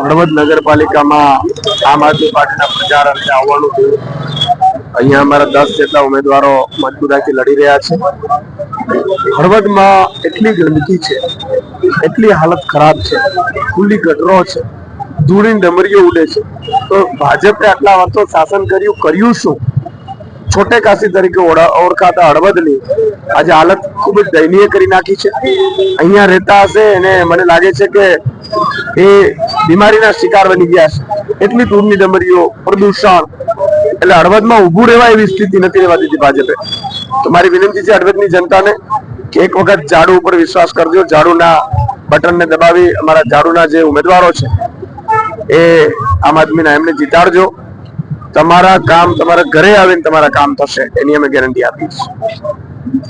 હળવદ નગરપાલિકામાં આમ આદમી પાર્ટીના પ્રચાર અર્થે આવવાનું થયું. અહીંયા અમારા 10 જેટલા ઉમેદવારો મજબૂતાઈથી લડી રહ્યા છે. હળવદમાં એટલી ગંદકી છે, એટલી હાલત ખરાબ છે, ખુલ્લી ગટરો છે, ધૂળની ડમરીઓ ઉડે છે. તો ભાજપે આટલા વર્ષો શાસન કર્યું શું? છોટે કાશી તરીકે ઓળખાતા હળવદની આજે હાલત ખૂબ જ દયનીય કરી નાખી છે. અહીંયા રહેતા હશે એને મને લાગે છે કે એ બીમારીના શિકાર બની ગયા છે. એટલી ધૂળની ડમરીઓ, પ્રદૂષણ, એટલે હળવદમાં ઊભું રહેવા એવી સ્થિતિ નથી રહેવા દીધી ભાજપે. તો મારી વિનંતી છે હળવદની જનતાને કે એક વખત ઝાડુ ઉપર વિશ્વાસ કરજો. ઝાડુના બટનને દબાવી અમારા ઝાડુના જે ઉમેદવારો છે એ આમ આદમીના એમને જીતાડજો. તમારા કામ તમારા ઘરે આવીને તમારા કામ થશે એની અમે ગેરંટી આપીશ.